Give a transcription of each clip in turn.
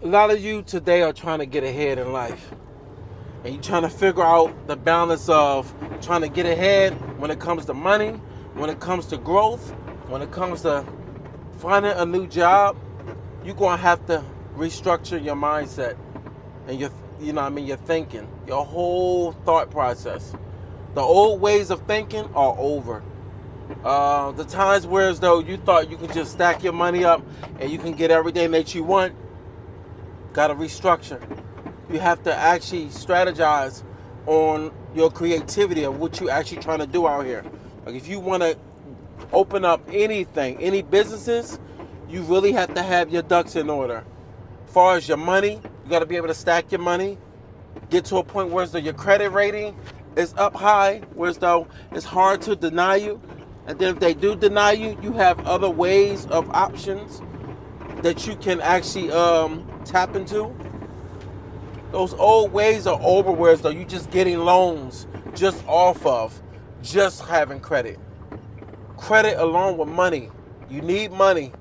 A lot of you today are trying to get ahead in life. And you're trying to figure out the balance of trying to get ahead when it comes to money, when it comes to growth, when it comes to finding a new job. You're going to have to restructure your mindset and your thinking, your whole thought process. The old ways of thinking are over. The times where as though you thought you could just stack your money up and you can get everything that you want, got to restructure. You have to actually strategize on your creativity of what you actually trying to do out here. Like if you want to open up anything, any businesses, you really have to have your ducks in order. As far as your money, you got to be able to stack your money, get to a point where your credit rating is up high, where though it's hard to deny you. And then if they do deny you, you have other ways of options that you can actually tap into. Those old ways are over, whereas though you just getting loans just off of just having credit. Credit along with money. You need money.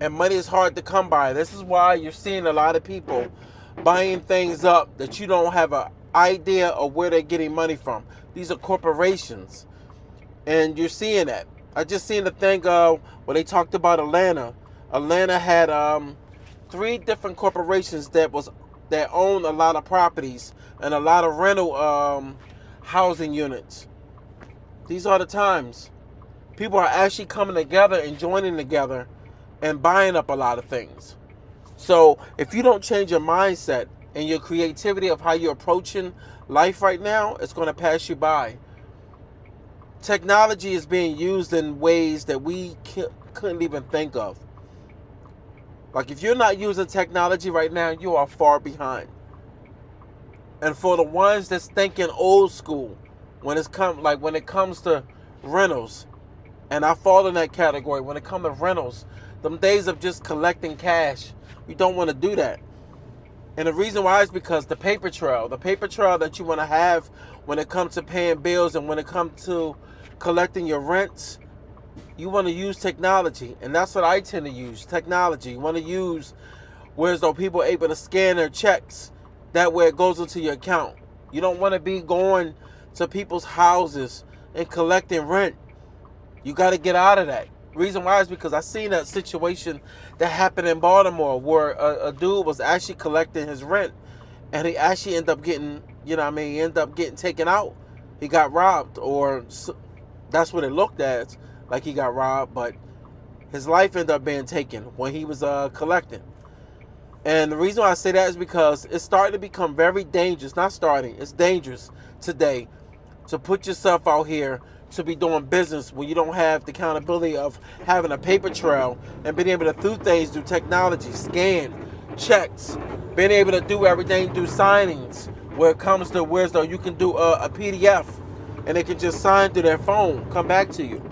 And money is hard to come by. This is why you're seeing a lot of people buying things up that you don't have an idea of where they're getting money from. These are corporations. And you're seeing that. I just seen the thing where they talked about Atlanta. Atlanta had 3 different corporations that own a lot of properties and a lot of rental housing units. These are the times. People are actually coming together and joining together and buying up a lot of things. So if you don't change your mindset and your creativity of how you're approaching life right now, it's going to pass you by. Technology is being used in ways that we couldn't even think of. Like if you're not using technology right now, you are far behind. And for the ones that's thinking old school, when it comes to rentals, and I fall in that category. When it comes to rentals, them days of just collecting cash, you don't want to do that. And the reason why is because the paper trail that you want to have when it comes to paying bills and when it comes to collecting your rents, you want to use technology. And that's what I tend to use, technology. You want to use whereas though people are able to scan their checks. That way it goes into your account. You don't want to be going to people's houses and collecting rent. You got to get out of that. Reason why is because I seen that situation that happened in Baltimore where a dude was actually collecting his rent and he actually ended up getting, he ended up getting taken out. He got robbed, or that's what it looked at, like he got robbed, but his life ended up being taken when he was collecting. And the reason why I say that is because it's starting to become very dangerous. It's dangerous today to put yourself out here to be doing business when you don't have the accountability of having a paper trail and being able to do things through technology, scan, checks, being able to do everything through signings where it comes to where though you can do a PDF and they can just sign through their phone, come back to you.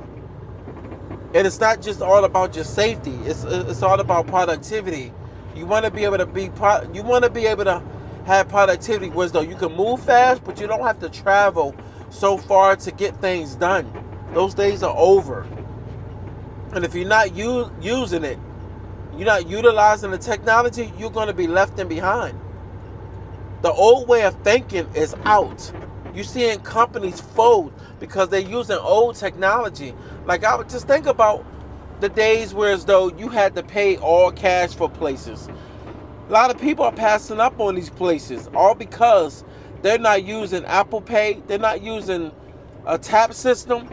And it's not just all about your safety. It's all about productivity. You want to be able to have productivity where though you can move fast, but you don't have to travel so far to get things done. Those days are over. And if you're not using it, you're not utilizing the technology, you're going to be left in behind. The old way of thinking is out. You're seeing companies fold because they're using old technology. Like I would just think about the days where as though you had to pay all cash for places. A lot of people are passing up on these places all because they're not using Apple Pay. They're not using a tap system.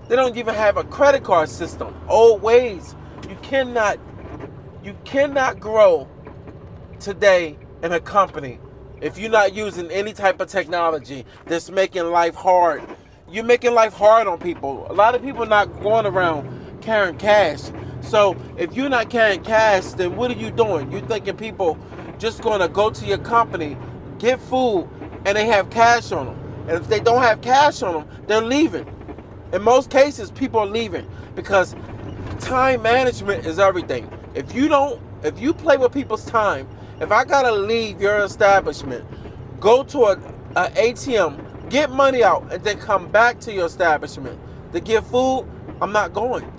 They don't even have a credit card system. Old ways. You cannot grow today in a company if you're not using any type of technology that's making life hard. You're making life hard on people. A lot of people are not going around carrying cash. So if you're not carrying cash, then what are you doing? You're thinking people just going to go to your company, get food, and they have cash on them. And if they don't have cash on them, they're leaving. In most cases, people are leaving because time management is everything. If you play with people's time, if I gotta leave your establishment, go to a ATM, get money out, and then come back to your establishment to get food, I'm not going.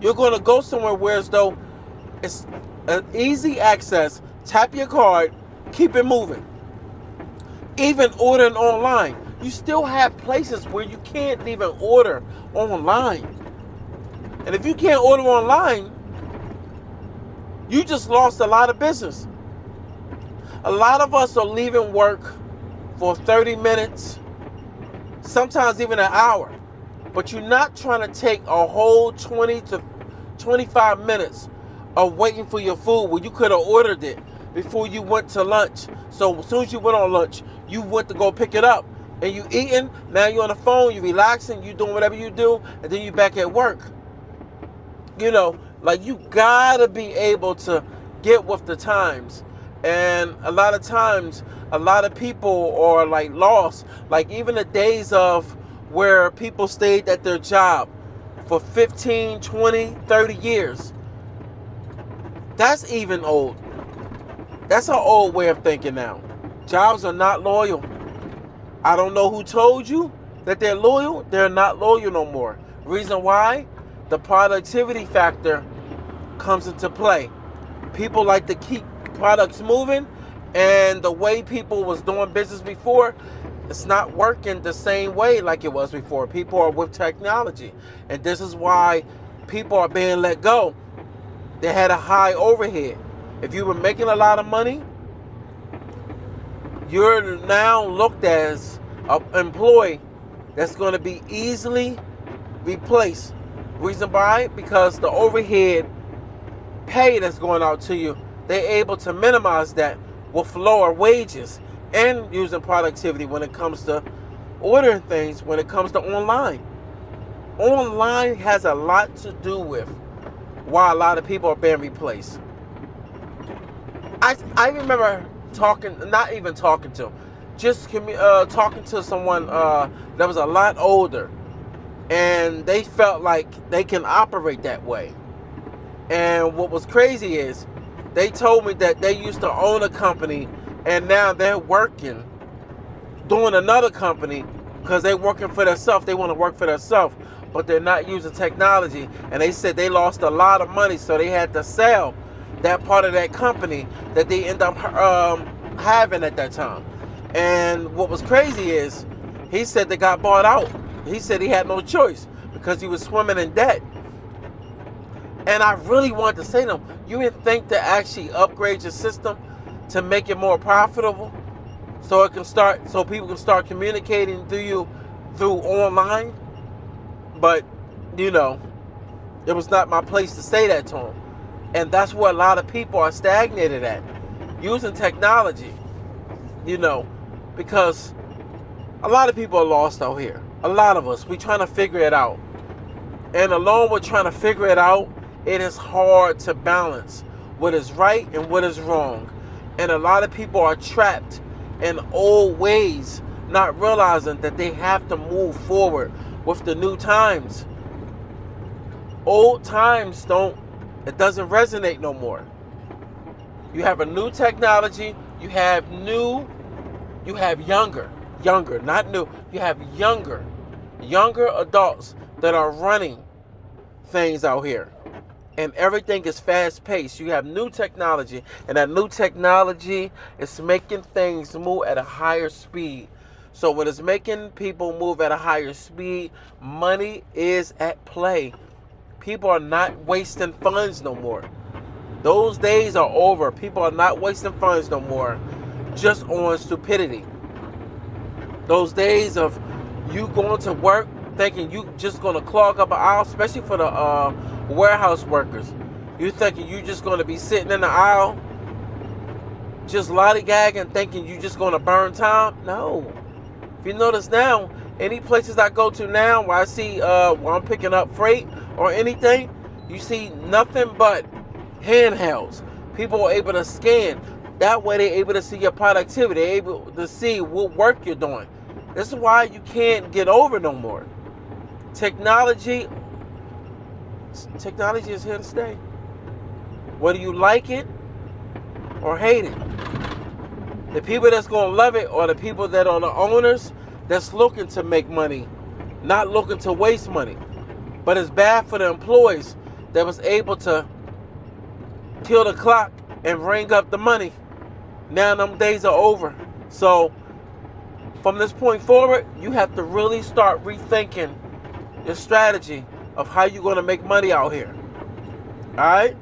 You're gonna go somewhere where as though Easy access, tap your card, keep it moving. Even ordering online, you still have places where you can't even order online. And if you can't order online, you just lost a lot of business. A lot of us are leaving work for 30 minutes, sometimes even an hour. But you're not trying to take a whole 20 to 25 minutes of waiting for your food when you could have ordered it before you went to lunch. So as soon as you went on lunch, you went to go pick it up. And you eating, now you're on the phone, you relaxing, you doing whatever you do, and then you back at work. You know, like you gotta be able to get with the times. And a lot of times, a lot of people are like lost. Like even the days of where people stayed at their job for 15, 20, 30 years. That's even old. That's an old way of thinking now. Jobs are not loyal. I don't know who told you that they're loyal. They're not loyal no more. Reason why? The productivity factor comes into play. People like to keep products moving, and the way people was doing business before, it's not working the same way like it was before. People are with technology, and this is why people are being let go. They had a high overhead. If you were making a lot of money, you're now looked as an employee that's going to be easily replaced. Reason why? Because the overhead pay that's going out to you, they're able to minimize that with lower wages and using productivity when it comes to ordering things, when it comes to online. Online has a lot to do with why a lot of people are being replaced. I remember talking to someone that was a lot older, and they felt like they can operate that way. And what was crazy is they told me that they used to own a company, and now they're working doing another company because they're working for themselves. They want to work for themselves, but they're not using technology. And they said they lost a lot of money, so they had to sell that part of that company that they end up having at that time. And what was crazy is he said they got bought out. He said he had no choice because he was swimming in debt. And I really wanted to say to him, you didn't think to actually upgrade your system to make it more profitable, so people can start communicating through you through online? But it was not my place to say that to him. And that's where a lot of people are stagnated at, using technology, because a lot of people are lost out here. A lot of us, we trying to figure it out. And along with trying to figure it out, it is hard to balance what is right and what is wrong. And a lot of people are trapped in old ways, not realizing that they have to move forward with the new times. Old times it doesn't resonate no more. You have a new technology, you have younger, not new. You have younger adults that are running things out here. And everything is fast paced. You have new technology, and that new technology is making things move at a higher speed. So when it's making people move at a higher speed, money is at play. People are not wasting funds no more. Those days are over. People are not wasting funds no more just on stupidity. Those days of you going to work thinking you just going to clog up an aisle, especially for the warehouse workers. You thinking you just going to be sitting in the aisle just lollygagging, thinking you just going to burn time? No. If you notice now, any places I go to now where I see where I'm picking up freight or anything, you see nothing but handhelds. People are able to scan. That way they're able to see your productivity. They're able to see what work you're doing. This is why you can't get over no more. Technology is here to stay. Whether you like it or hate it. The people that's going to love it are the people that are the owners that's looking to make money, not looking to waste money. But it's bad for the employees that was able to kill the clock and ring up the money. Now them days are over. So from this point forward, you have to really start rethinking your strategy of how you're going to make money out here. All right?